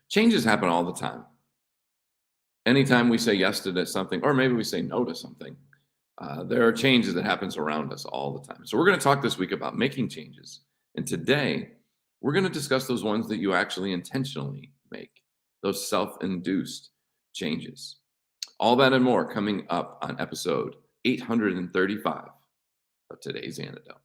Changes happen all the time. Anytime we say yes to something, or maybe we say no to something, there are changes that happens around us all the time. So we're going to talk this week about making changes. And today, we're going to discuss those ones that you actually intentionally make, those self-induced changes. All that and more coming up on episode 835 of today's Antidote.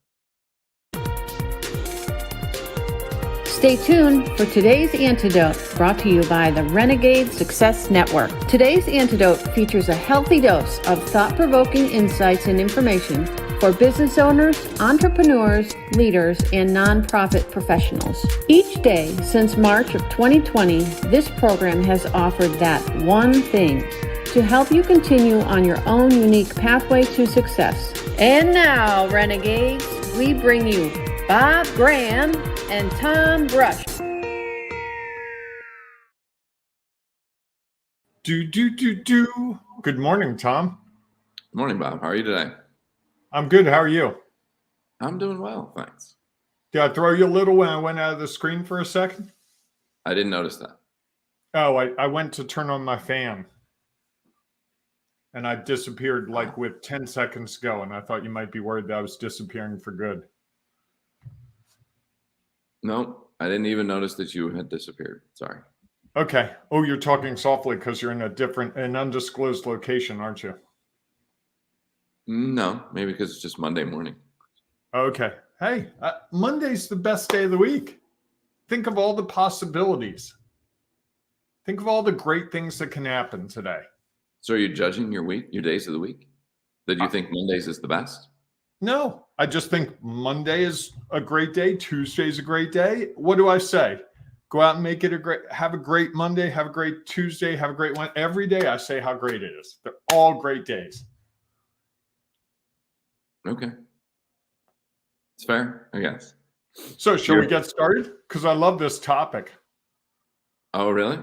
Stay tuned for today's Antidote, brought to you by the Renegade Success Network. Today's Antidote features a healthy dose of thought-provoking insights and information for business owners, entrepreneurs, leaders, and nonprofit professionals. Each day since March of 2020, this program has offered that one thing to help you continue on your own unique pathway to success. And now, Renegades, we bring you Bob Graham and Tom Brush. Good morning, Tom. Good morning, Bob. How are you today? I'm good. How are you? I'm doing well, thanks. Did I throw you a little when I went out of the screen for a second? I didn't notice that. Oh, I went to turn on my fan. And I disappeared like with 10 seconds ago. And I thought you might be worried that I was disappearing for good. No, I didn't even notice that you had disappeared. Sorry. Okay. Oh, you're talking softly because you're in an undisclosed location, aren't you? No, maybe because it's just Monday morning. Okay. Hey, Monday's the best day of the week. Think of all the possibilities. Think of all the great things that can happen today. So are you judging your week, your days of the week? That you think Mondays is the best? No, I just think Monday is a great day. Tuesday's a great day. What do I say? Go out and make it have a great Monday, have a great Tuesday, have a great one. Every day I say how great it is. They're all great days. Okay. It's fair, I guess. So shall we get started? Because I love this topic. Oh, really?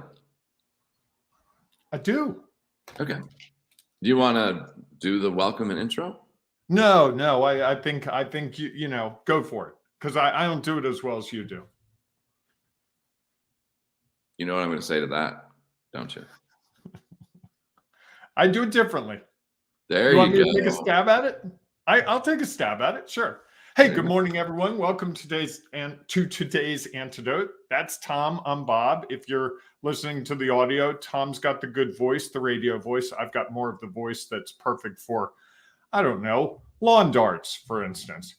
I do. Okay. Do you want to do the welcome and intro? No. I think you know, go for it. Because I don't do it as well as you do. You know what I'm going to say to that, don't you? I do it differently. There you want you me go. to take a stab at it? I'll take a stab at it. Sure. Hey, good morning, everyone. Welcome to today's Antidote. That's Tom. I'm Bob. If you're listening to the audio, Tom's got the good voice, the radio voice. I've got more of the voice that's perfect for, I don't know, lawn darts, for instance.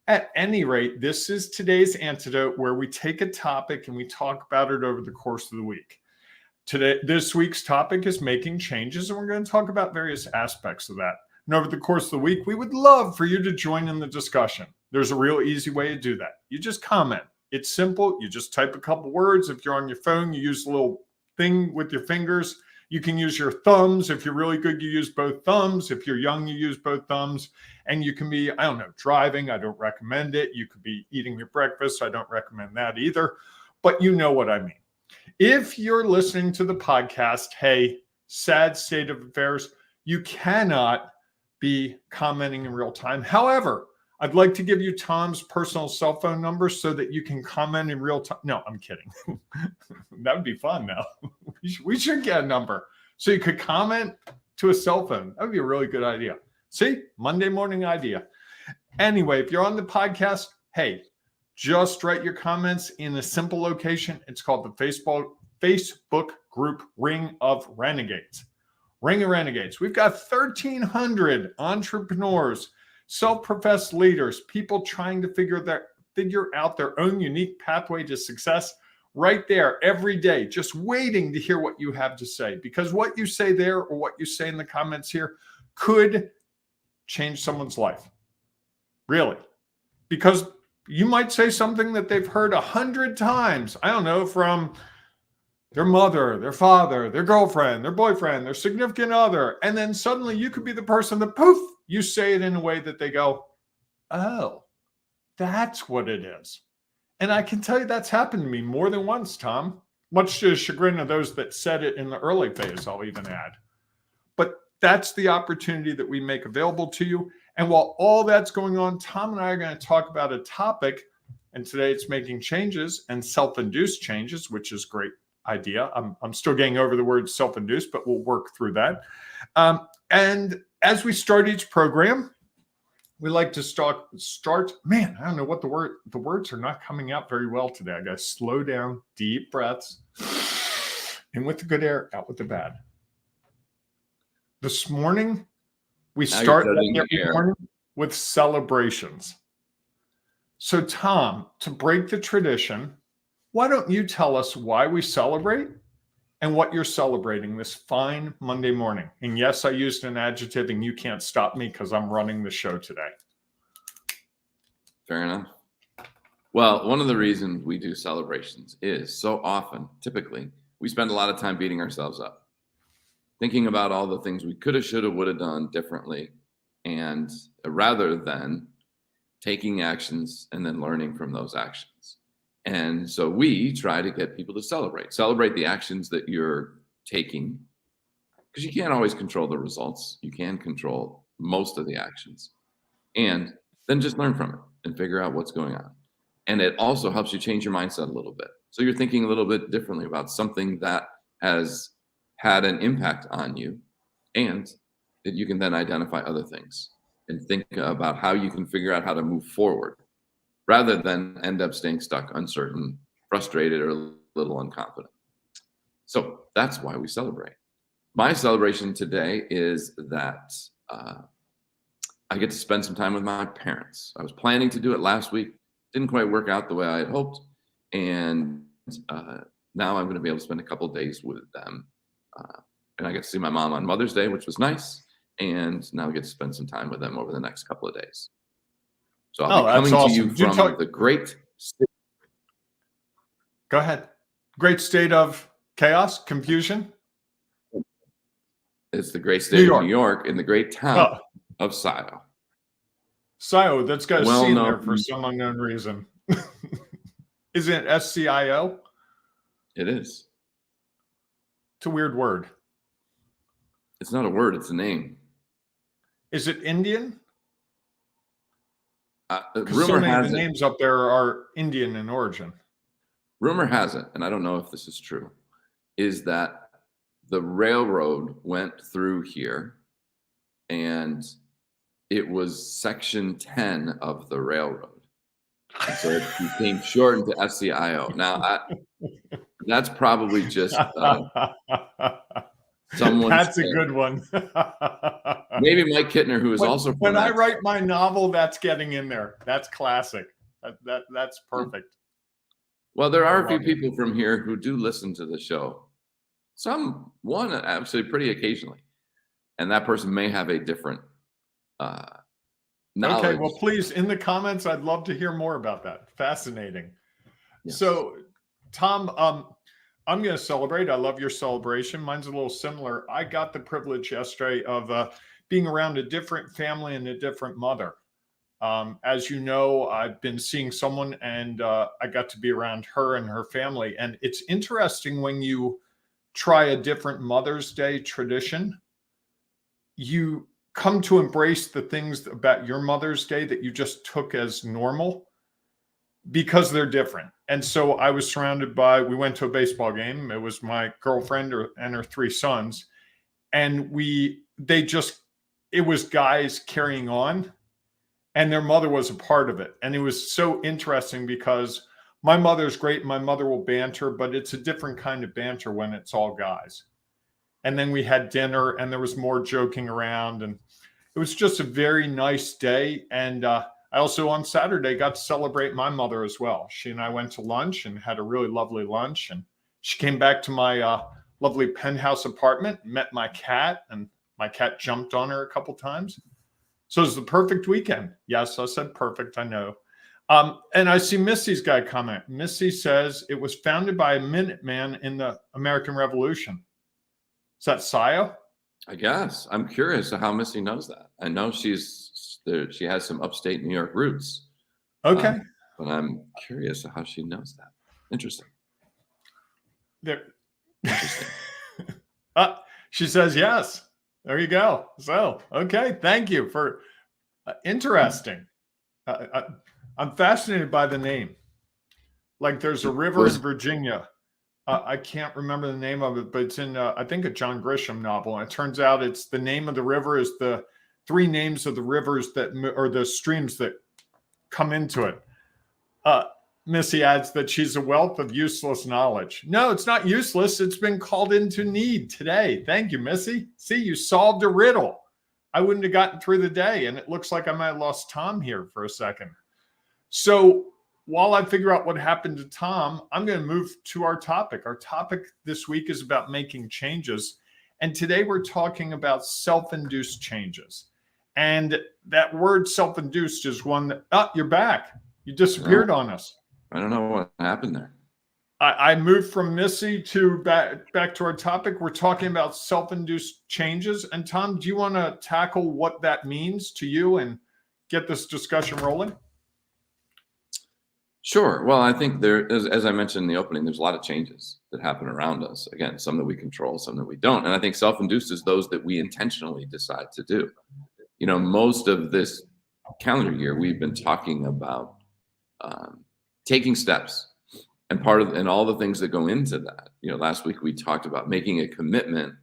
At any rate, this is today's Antidote, where we take a topic and we talk about it over the course of the week. This week's topic is making changes, and we're going to talk about various aspects of that. And over the course of the week, we would love for you to join in the discussion. There's a real easy way to do that. You just comment. It's simple. You just type a couple words. If you're on your phone, you use a little thing with your fingers. You can use your thumbs. If you're really good, you use both thumbs. If you're young, you use both thumbs. And you can be, I don't know, driving. I don't recommend it. You could be eating your breakfast. I don't recommend that either. But you know what I mean. If you're listening to the podcast, hey, sad state of affairs, you cannot be commenting in real time. However, I'd like to give you Tom's personal cell phone number so that you can comment in real time. No, I'm kidding. That would be fun now. We should get a number so you could comment to a cell phone. That would be a really good idea. See, Monday morning idea. Anyway, if you're on the podcast, hey, just write your comments in a simple location. It's called the Facebook group Ring of Renegades. Ring of Renegades. We've got 1,300 entrepreneurs, self-professed leaders, people trying to figure out their own unique pathway to success right there every day, just waiting to hear what you have to say. Because what you say there or what you say in the comments here could change someone's life. Really. Because you might say something that they've heard 100 times. I don't know, from their mother, their father, their girlfriend, their boyfriend, their significant other. And then suddenly you could be the person that, poof, you say it in a way that they go, oh, that's what it is. And I can tell you that's happened to me more than once, Tom, much to the chagrin of those that said it in the early phase, I'll even add. But that's the opportunity that we make available to you. And while all that's going on, Tom and I are going to talk about a topic, and today it's making changes and self-induced changes, which is great idea. I'm still getting over the word self-induced, but we'll work through that. And as we start each program, we like to start. Man, I don't know what the words are not coming out very well today. I got to slow down, deep breaths, in with the good air, out with the bad. This morning, we start every morning with celebrations. So, Tom, to break the tradition, why don't you tell us why we celebrate and what you're celebrating this fine Monday morning? And yes, I used an adjective, and you can't stop me because I'm running the show today. Fair enough. Well, one of the reasons we do celebrations is so often, typically, we spend a lot of time beating ourselves up, thinking about all the things we could have, should have, would have done differently, and rather than taking actions and then learning from those actions. And so we try to get people to celebrate the actions that you're taking, because you can't always control the results. You can control most of the actions, and then just learn from it and figure out what's going on. And it also helps you change your mindset a little bit. So you're thinking a little bit differently about something that has had an impact on you, and that you can then identify other things and think about how you can figure out how to move forward rather than end up staying stuck, uncertain, frustrated, or a little unconfident. So that's why we celebrate. My celebration today is that I get to spend some time with my parents. I was planning to do it last week. Didn't quite work out the way I had hoped. And now I'm going to be able to spend a couple of days with them. And I get to see my mom on Mother's Day, which was nice. And now I get to spend some time with them over the next couple of days. So I'll be coming awesome. to you from the great state. Go ahead. Great state of chaos, confusion. It's the great state of New York in the great town of Scioto. Scioto, that's got a C in there for some unknown reason. Isn't it SCIO? It is. It's a weird word. It's not a word, it's a name. Is it Indian? Rumor so many has of the names up there are Indian in origin. Rumor has it, and I don't know if this is true, is that the railroad went through here, and it was section 10 of the railroad. And so it became shortened to SCIO. Now, that's probably just someone. That's a good one. Maybe Mike Kittner, who is also from when I write my novel, that's getting in there. That's classic. That's perfect. Well, there are a few people from here who do listen to the show. One actually pretty occasionally, and that person may have a different knowledge. Okay, well, please, in the comments, I'd love to hear more about that. Fascinating. Yes. So, Tom, I'm going to celebrate. I love your celebration. Mine's a little similar. I got the privilege yesterday of being around a different family and a different mother. As you know, I've been seeing someone, and I got to be around her and her family. And it's interesting when you try a different Mother's Day tradition, you come to embrace the things about your Mother's Day that you just took as normal because they're different. And so I was surrounded we went to a baseball game. It was my girlfriend and her 3 sons. And it was guys carrying on, and their mother was a part of it. And it was so interesting because my mother's great. My mother will banter, but it's a different kind of banter when it's all guys. And then we had dinner, and there was more joking around, and it was just a very nice day. And I also on Saturday got to celebrate my mother as well. She and I went to lunch and had a really lovely lunch. And she came back to my lovely penthouse apartment, met my cat, and my cat jumped on her a couple times. So it was the perfect weekend. Yes, I said perfect, I know. And I see Missy's got a comment. Missy says it was founded by a Minuteman in the American Revolution. Is that Scioto? I guess. I'm curious how Missy knows that. I know she has some upstate New York roots. Okay. But I'm curious how she knows that. Interesting. Interesting. She says yes. There you go. So, okay. Thank you for interesting. I'm fascinated by the name. Like there's a river in Virginia I can't remember the name of it, but it's in, I think, a John Grisham novel. And it turns out it's the name of the river is the three names of the rivers or the streams that come into it. Missy adds that she's a wealth of useless knowledge. No, it's not useless. It's been called into need today. Thank you, Missy. See, you solved a riddle. I wouldn't have gotten through the day. And it looks like I might have lost Tom here for a second. So while I figure out what happened to Tom, I'm going to move to our topic. Our topic this week is about making changes. And today we're talking about self-induced changes. And that word self-induced is one that, you're back. You disappeared on us. I don't know what happened there. I moved from Missy to back to our topic. We're talking about self-induced changes. And Tom, do you want to tackle what that means to you and get this discussion rolling? Sure. Well, I think as I mentioned in the opening, there's a lot of changes that happen around us. Again, some that we control, some that we don't. And I think self-induced is those that we intentionally decide to do. Most of this calendar year, we've been talking about taking steps, and all the things that go into that. Last week we talked about making a commitment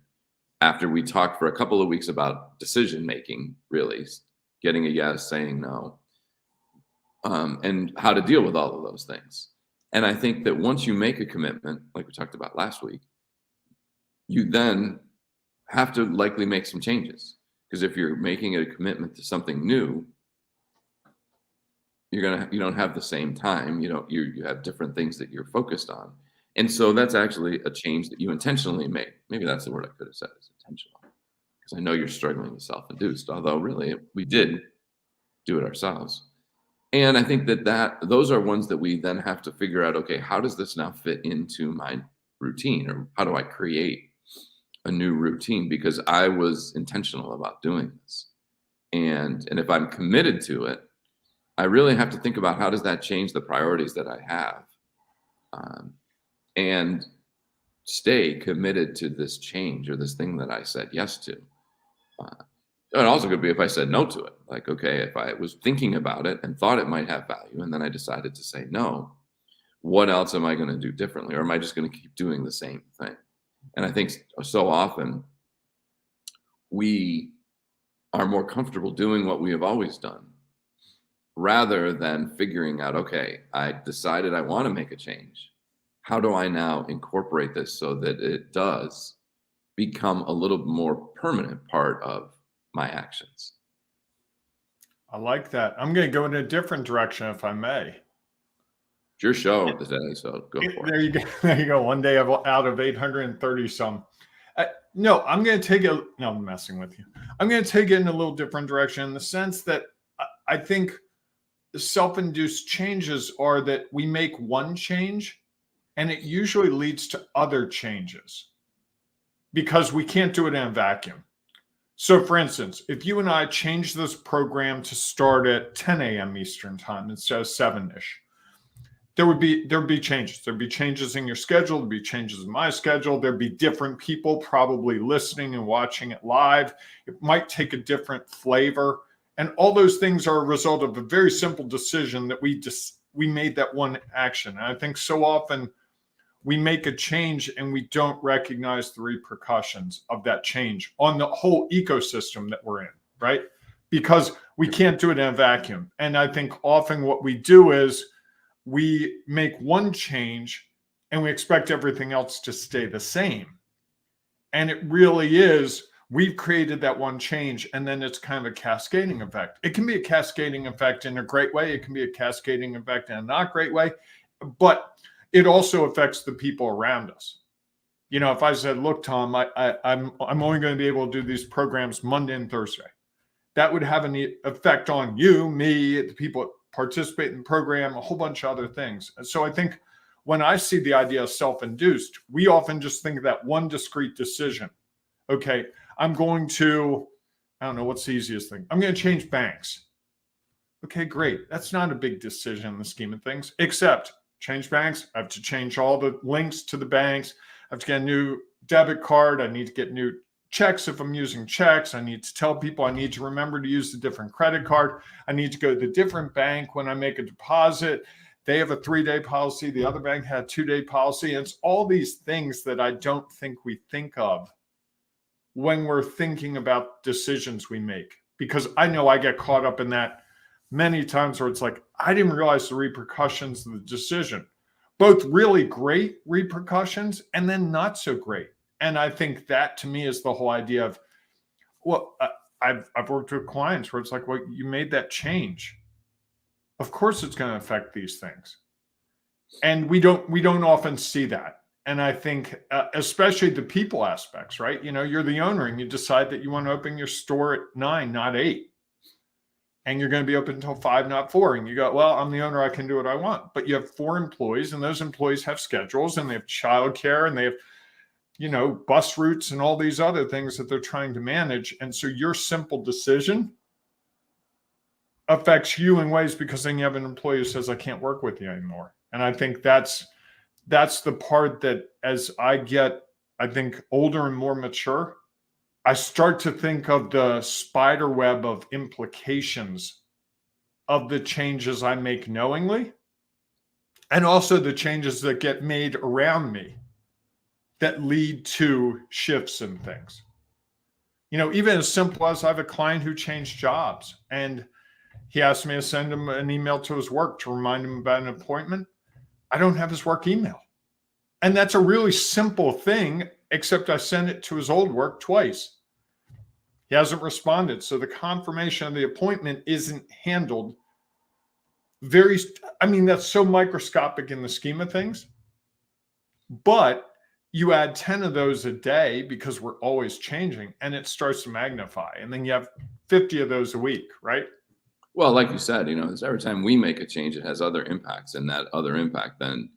after we talked for a couple of weeks about decision making, really getting a yes, saying no, and how to deal with all of those things. And I think that once you make a commitment, like we talked about last week, you then have to likely make some changes, because if you're making a commitment to something new, you don't have the same time. You have different things that you're focused on. And so that's actually a change that you intentionally made. Maybe that's the word I could have said, is intentional. Because I know you're struggling with self-induced, although really we did do it ourselves. And I think that those are ones that we then have to figure out, okay, how does this now fit into my routine? Or how do I create a new routine? Because I was intentional about doing this. And if I'm committed to it, I really have to think about how does that change the priorities that I have, and stay committed to this change or this thing that I said yes to. It also could be if I said no to it. Like, okay, if I was thinking about it and thought it might have value, and then I decided to say no, what else am I going to do differently? Or am I just going to keep doing the same thing? And I think so often we are more comfortable doing what we have always done, rather than figuring out, okay, I decided I want to make a change. How do I now incorporate this so that it does become a little more permanent part of my actions? I like that. I'm going to go in a different direction, if I may. It's your show today, so go for There it. you go. There you go. One day out of 830 some. No, I'm going to take it. No, I'm messing with you. I'm going to take it in a little different direction, in the sense that I think self-induced changes are that we make one change and it usually leads to other changes, because we can't do it in a vacuum. So for instance, if you and I change this program to start at 10 a.m. Eastern time instead of 7-ish, there would be changes. There'd be changes in your schedule. There'd be changes in my schedule. There'd be different people probably listening and watching it live. It might take a different flavor. And all those things are a result of a very simple decision that we made that one action. And I think so often we make a change and we don't recognize the repercussions of that change on the whole ecosystem that we're in, right? Because we can't do it in a vacuum. And I think often what we do is we make one change and we expect everything else to stay the same. And it really is, we've created that one change, and then it's kind of a cascading effect. It can be a cascading effect in a great way. It can be a cascading effect in a not great way, but it also affects the people around us. If I said, look, Tom, I'm only going to be able to do these programs Monday and Thursday, that would have an effect on you, me, the people that participate in the program, a whole bunch of other things. And so I think when I see the idea of self-induced, we often just think of that one discrete decision. Okay, I'm going to, I don't know, what's the easiest thing? I'm going to change banks. Okay, great. That's not a big decision in the scheme of things, except change banks. I have to change all the links to the banks. I have to get a new debit card. I need to get new checks if I'm using checks. I need to tell people I need to remember to use a different credit card. I need to go to the different bank when I make a deposit. they have a 3-day policy. The other bank had a 2-day policy. And it's all these things that I don't think we think of when we're thinking about decisions we make. Because I know I get caught up in that many times where it's like, I didn't realize the repercussions of the decision, both really great repercussions and then not so great. And I think that to me is the whole idea of, well, I've worked with clients where it's like, well, you made that change. Of course it's going to affect these things. And we don't often see that. And I think especially the people aspects, right? You know, you're the owner and you decide that you want to open your store at 9, not 8. And you're going to be open until 5, not 4. And you go, well, I'm the owner, I can do what I want. But you have 4 employees and those employees have schedules and they have childcare and they have, you know, bus routes and all these other things that they're trying to manage. And so your simple decision affects you in ways because then you have an employee who says, I can't work with you anymore. And I think that's the part that as I get, I think, older and more mature, I start to think of the spider web of implications of the changes I make knowingly, and also the changes that get made around me that lead to shifts in things. You know, even as simple as I have a client who changed jobs and he asked me to send him an email to his work to remind him about an appointment. I don't have his work email. And that's a really simple thing, except I sent it to his old work twice. He hasn't responded. So the confirmation of the appointment isn't handled that's so microscopic in the scheme of things. But you add 10 of those a day because we're always changing and it starts to magnify. And then you have 50 of those a week, right? Well, like you said, you know, every time we make a change, it has other impacts, and that other impact then,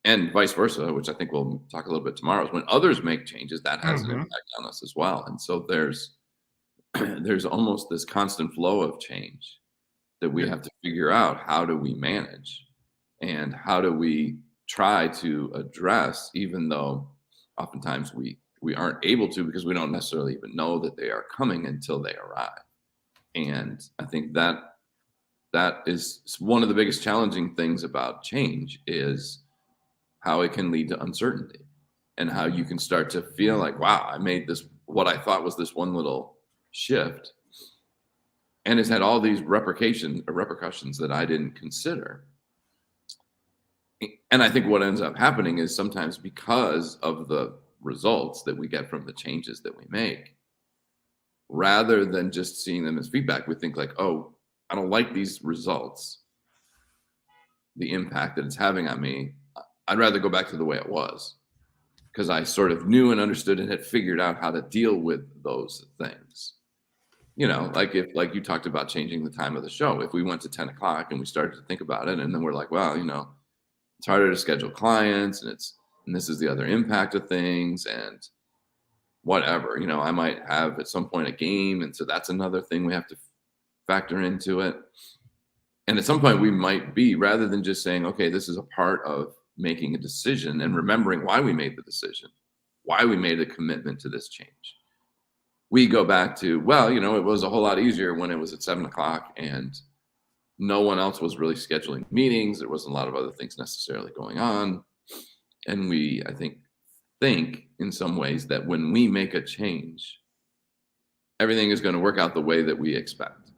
and vice versa, which I think we'll talk a little bit tomorrow, is when others make changes, that has an impact on us as well. And so there's almost this constant flow of change that we have to figure out, how do we manage and how do we try to address, even though oftentimes we aren't able to because we don't necessarily even know that they are coming until they arrive. And I think that is one of the biggest challenging things about change, is how it can lead to uncertainty and how you can start to feel like, wow, I made this, what I thought was this one little shift, and it's had all these repercussions that I didn't consider. And I think what ends up happening is sometimes because of the results that we get from the changes that we make, rather than just seeing them as feedback, we think like, oh, I don't like these results, the impact that it's having on me. I'd rather go back to the way it was, because I sort of knew and understood and had figured out how to deal with those things. You know, like you talked about changing the time of the show. If we went to 10 o'clock and we started to think about it, and then we're like, well, you know, it's harder to schedule clients, and this is the other impact of things, and whatever, you know, I might have at some point a game. And so that's another thing we have to factor into it. And at some point we might be, rather than just saying, okay, this is a part of making a decision and remembering why we made the decision, why we made a commitment to this change, we go back to, well, you know, it was a whole lot easier when it was at 7 o'clock and no one else was really scheduling meetings. There wasn't a lot of other things necessarily going on. And we, I think in some ways that when we make a change, everything is going to work out the way that we expect,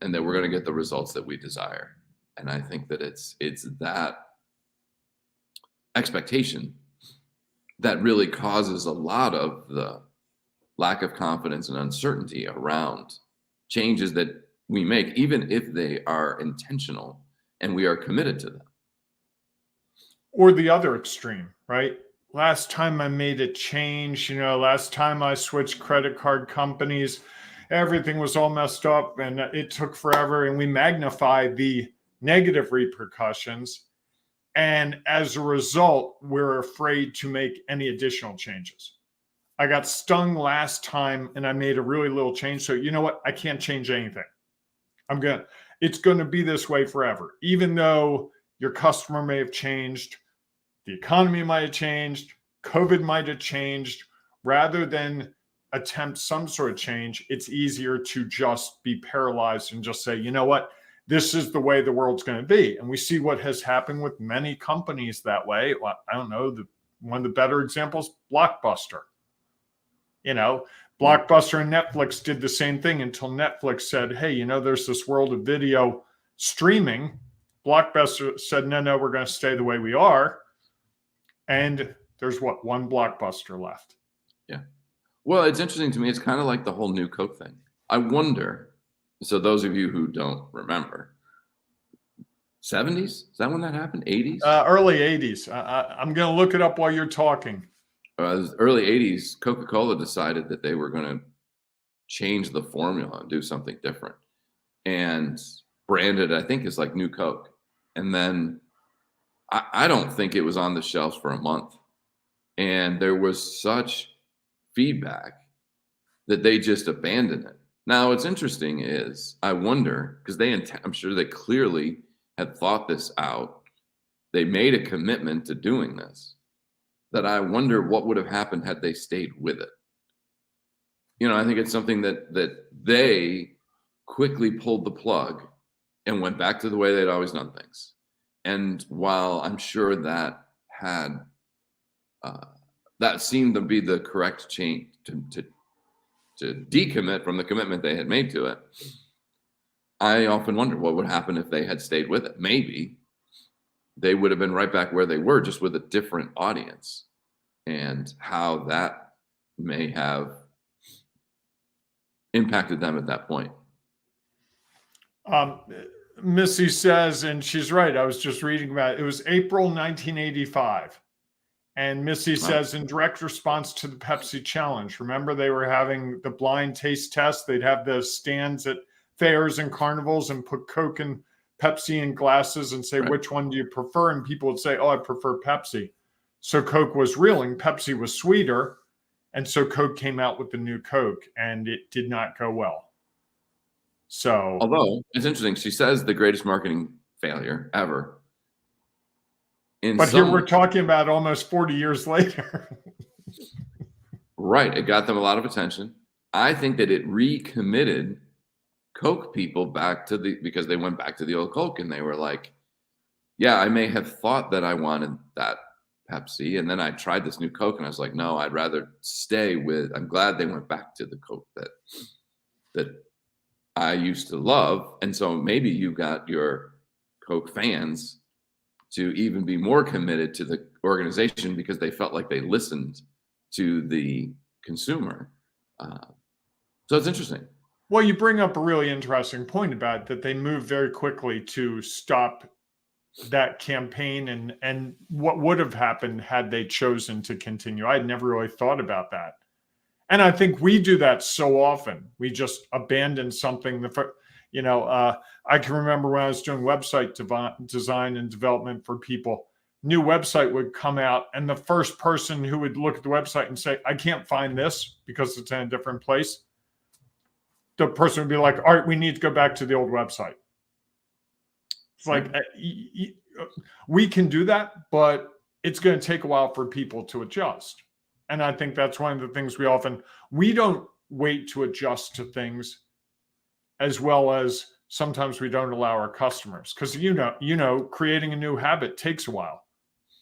and that we're going to get the results that we desire. And I think that it's that expectation that really causes a lot of the lack of confidence and uncertainty around changes that we make, even if they are intentional and we are committed to them. Or the other extreme, right? Last time I made a change, you know, last time I switched credit card companies, everything was all messed up and it took forever. And we magnify the negative repercussions. And as a result, we're afraid to make any additional changes. I got stung last time and I made a really little change. So you know what? I can't change anything. It's going to be this way forever. Even though your customer may have changed, the economy might have changed, COVID might have changed. Rather than attempt some sort of change, it's easier to just be paralyzed and just say, you know what? this is the way the world's going to be. And we see what has happened with many companies that way. Well, I don't know, one of the better examples, Blockbuster. Blockbuster and Netflix did the same thing until Netflix said, hey, there's this world of video streaming. Blockbuster said, no, we're going to stay the way we are. And there's one Blockbuster left. Yeah. Well, it's interesting to me. It's kind of like the whole new Coke thing. I wonder, so those of you who don't remember, 70s? Is that when that happened? 80s? Early 80s. I'm going to look it up while you're talking. Early 80s, Coca-Cola decided that they were going to change the formula and do something different. And branded, I think, as like New Coke. And then I don't think it was on the shelves for a month. And there was such feedback that they just abandoned it. Now, what's interesting is I wonder, because I'm sure they clearly had thought this out. They made a commitment to doing this, that I wonder what would have happened had they stayed with it. I think it's something that they quickly pulled the plug and went back to the way they'd always done things. And while I'm sure that had that seemed to be the correct change to decommit from the commitment they had made to it, I often wonder what would happen if they had stayed with it. Maybe they would have been right back where they were, just with a different audience, and how that may have impacted them at that point. Missy says, and she's right, I was just reading about it. It was April 1985. And Missy says, in direct response to the Pepsi challenge, remember they were having the blind taste test. They'd have the stands at fairs and carnivals and put Coke and Pepsi in glasses and say, which one do you prefer? And people would say, oh, I prefer Pepsi. So Coke was reeling, Pepsi was sweeter. And so Coke came out with the new Coke, and it did not go well. So, although it's interesting, she says the greatest marketing failure ever. But here we're talking about almost 40 years later. Right. It got them a lot of attention. I think that it recommitted Coke people back because they went back to the old Coke, and they were like, yeah, I may have thought that I wanted that Pepsi, and then I tried this new Coke, and I was like, no, I'd rather stay with. I'm glad they went back to the Coke that I used to love. And so maybe you got your Coke fans to even be more committed to the organization because they felt like they listened to the consumer. So it's interesting. Well, you bring up a really interesting point about that they moved very quickly to stop that campaign and what would have happened had they chosen to continue. I'd never really thought about that. And I think we do that so often. We just abandon something. I can remember when I was doing website design and development for people, new website would come out, and the first person who would look at the website and say, I can't find this because it's in a different place, the person would be like, all right, we need to go back to the old website. It's like, we can do that, but it's going to take a while for people to adjust. And I think that's one of the things we don't wait to adjust to things, as well as sometimes we don't allow our customers, because creating a new habit takes a while.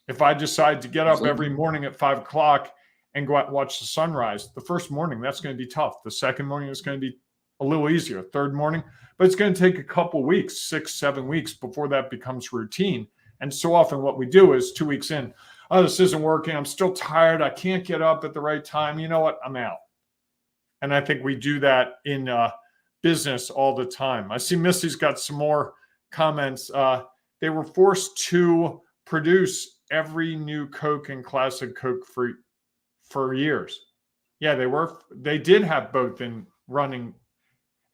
If I decide to get up every morning at 5 o'clock and go out and watch the sunrise, the first morning, that's going to be tough. The second morning is going to be a little easier. Third morning, but it's going to take a couple weeks, 6-7 weeks before that becomes routine. And so often what we do is 2 weeks in, oh, this isn't working. I'm still tired. I can't get up at the right time. You know what? I'm out. And I think we do that in business all the time. I see Missy's got some more comments. They were forced to produce every new Coke and classic Coke for years. Yeah, they did have both in running.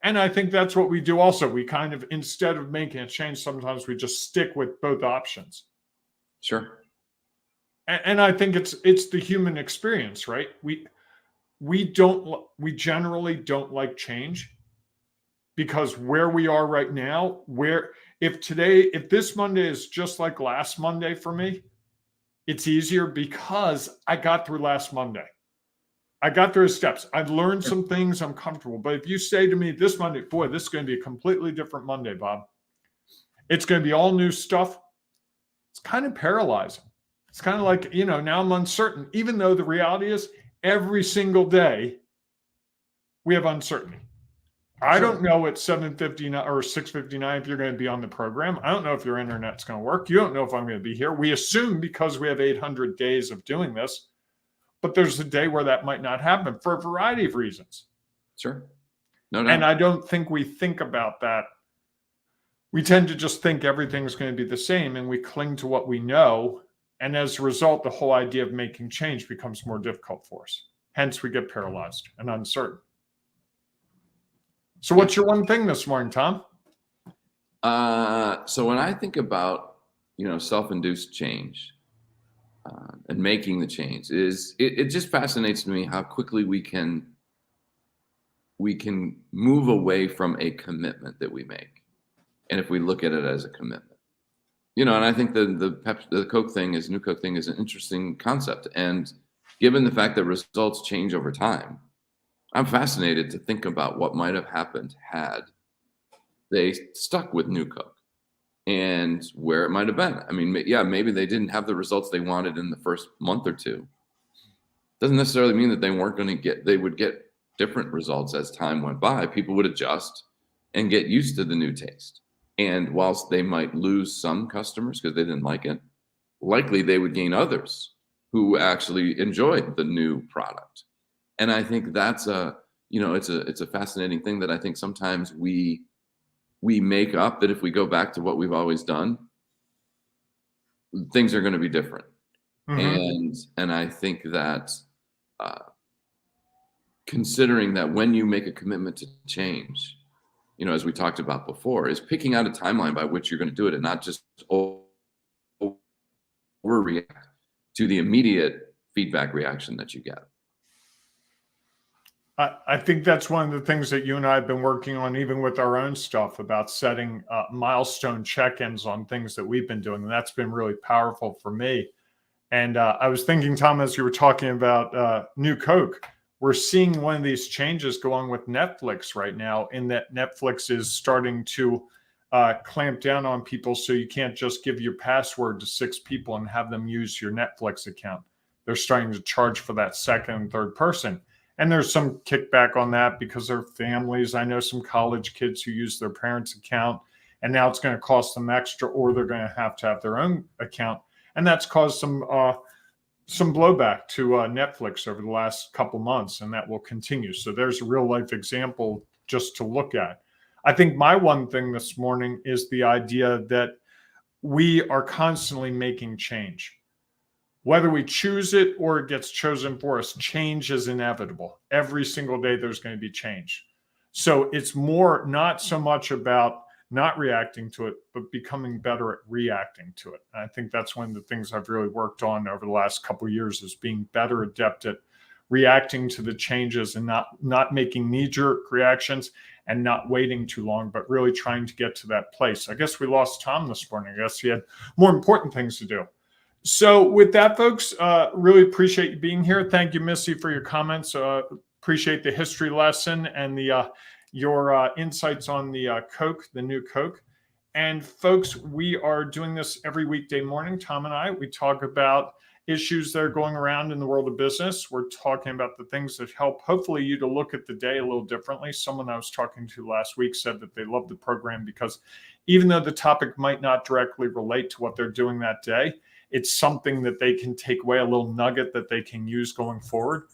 And I think that's what we do also. We kind of, instead of making a change, sometimes we just stick with both options. Sure. And I think it's the human experience, right? We generally don't like change, because where we are right now, if this Monday is just like last Monday for me, it's easier because I got through last Monday. I got through the steps. I've learned some things. I'm comfortable. But if you say to me this Monday, boy, this is going to be a completely different Monday, Bob, It's going to be all new stuff. It's kind of paralyzing. It's kind of like, now I'm uncertain, even though the reality is every single day we have uncertainty. I don't know at 7:59 or 6:59 if you're going to be on the program. I don't know if your internet's going to work. You don't know if I'm going to be here. We assume because we have 800 days of doing this, but there's a day where that might not happen for a variety of reasons. Sure. No doubt. And I don't think we think about that. We tend to just think everything's going to be the same, and we cling to what we know. And as a result, the whole idea of making change becomes more difficult for us. Hence, we get paralyzed and uncertain. So what's your one thing this morning, Tom? So when I think about, self-induced change and making the change, it just fascinates me how quickly we can move away from a commitment that we make. And if we look at it as a commitment, and I think the Coke thing New Coke thing is an interesting concept. And given the fact that results change over time, I'm fascinated to think about what might have happened had they stuck with New Coke and where it might have been. I mean, yeah, maybe they didn't have the results they wanted in the first month or two. Doesn't necessarily mean that they would get different results as time went by. People would adjust and get used to the new taste. And whilst they might lose some customers because they didn't like it, likely they would gain others who actually enjoyed the new product. And I think that's it's a fascinating thing that I think sometimes we make up that if we go back to what we've always done, things are going to be different. Mm-hmm. And I think that considering that when you make a commitment to change, as we talked about before, is picking out a timeline by which you're going to do it and not just overreact to the immediate feedback reaction that you get. I think that's one of the things that you and I have been working on, even with our own stuff, about setting milestone check-ins on things that we've been doing. And that's been really powerful for me. And I was thinking, Tom, as you were talking about New Coke, we're seeing one of these changes go on with Netflix right now, in that Netflix is starting to clamp down on people. So you can't just give your password to 6 people and have them use your Netflix account. They're starting to charge for that second and third person. And there's some kickback on that because they're families. I know some college kids who use their parents' account, and now it's going to cost them extra, or they're going to have their own account. And that's caused some blowback to Netflix over the last couple months, and that will continue. So there's a real life example just to look at. I think my one thing this morning is the idea that we are constantly making change. Whether we choose it or it gets chosen for us, change is inevitable. Every single day there's going to be change. So it's more not so much about not reacting to it, but becoming better at reacting to it. And I think that's one of the things I've really worked on over the last couple of years, is being better adept at reacting to the changes and not making knee-jerk reactions and not waiting too long, but really trying to get to that place. I guess we lost Tom this morning. I guess he had more important things to do. So with that, folks, really appreciate you being here. Thank you, Missy, for your comments. Appreciate the history lesson and your insights on the Coke, the New Coke. And folks, we are doing this every weekday morning. Tom and I, we talk about issues that are going around in the world of business. We're talking about the things that help, hopefully, you to look at the day a little differently. Someone I was talking to last week said that they love the program because even though the topic might not directly relate to what they're doing that day, it's something that they can take away, a little nugget that they can use going forward.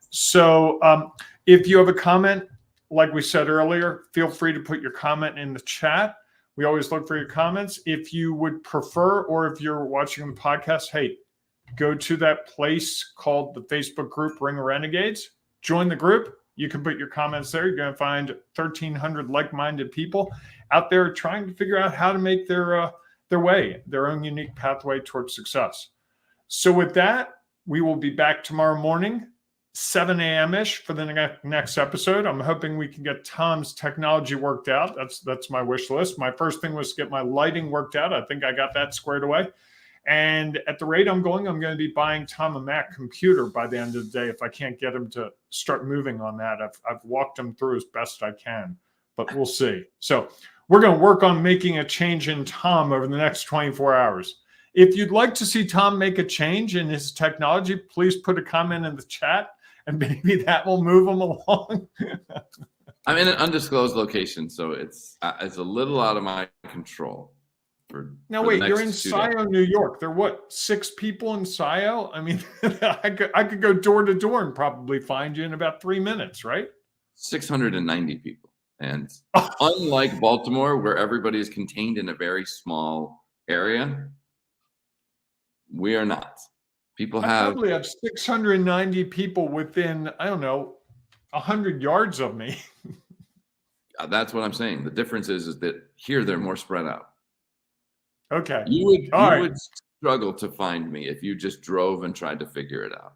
So if you have a comment, like we said earlier, feel free to put your comment in the chat. We always look for your comments. If you would prefer, or if you're watching the podcast, hey, go to that place called the Facebook group Ring of Renegades. Join the group. You can put your comments there. You're going to find 1,300 like-minded people out there trying to figure out how to make their way, their own unique pathway towards success. So with that, we will be back tomorrow morning, 7 a.m.-ish for the next episode. I'm hoping we can get Tom's technology worked out. That's my wish list. My first thing was to get my lighting worked out. I think I got that squared away. And at the rate I'm going to be buying Tom a Mac computer by the end of the day if I can't get him to start moving on that. I've walked him through as best I can, but we'll see. So we're going to work on making a change in Tom over the next 24 hours. If you'd like to see Tom make a change in his technology, please put a comment in the chat, and maybe that will move him along. I'm in an undisclosed location, so it's a little out of my control. Now wait, you're in Scio, New York. There are what, 6 people in Scio? I mean, I could go door to door and probably find you in about 3 minutes, right? 690 people. And unlike Baltimore, where everybody is contained in a very small area, we are not. People probably have 690 people within, I don't know, 100 yards of me. That's what I'm saying. The difference is that here they're more spread out. Okay. You would struggle to find me if you just drove and tried to figure it out.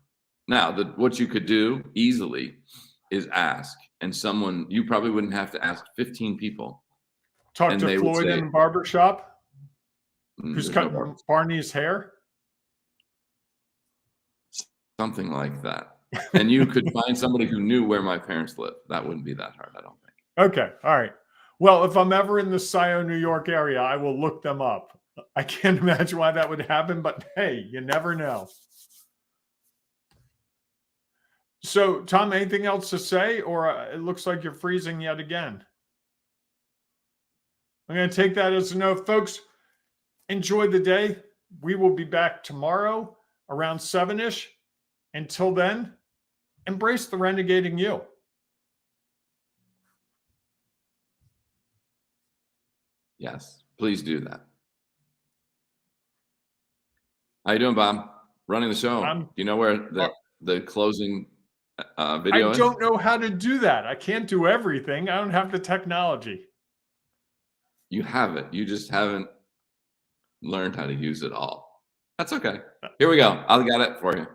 Now, what you could do easily is ask, and you probably wouldn't have to ask 15 people. Talk to Floyd in the barbershop who's cutting Barney's hair. Something like that. And you could find somebody who knew where my parents lived. That wouldn't be that hard, I don't think. Okay. All right. Well, if I'm ever in the Scio, New York area, I will look them up. I can't imagine why that would happen, but hey, you never know. So, Tom, anything else to say, or it looks like you're freezing yet again? I'm going to take that as a no. Folks, enjoy the day. We will be back tomorrow around 7-ish. Until then, embrace the renegading you. Yes, please do that. How you doing, Bob? Running the show. Do you know where the closing video is? I don't know how to do that. I can't do everything. I don't have the technology. You have it. You just haven't learned how to use it all. That's okay. Here we go. I got it for you.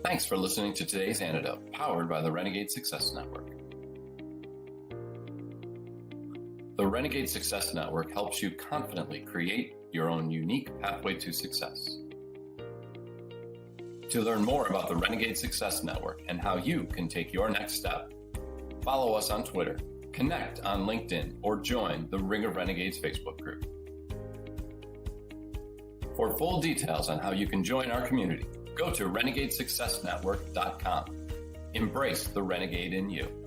Thanks for listening to today's Antidote, powered by the Renegade Success Network. The Renegade Success Network helps you confidently create your own unique pathway to success. To learn more about the Renegade Success Network and how you can take your next step, follow us on Twitter, connect on LinkedIn, or join the Ring of Renegades Facebook group. For full details on how you can join our community, go to renegadesuccessnetwork.com. Embrace the renegade in you.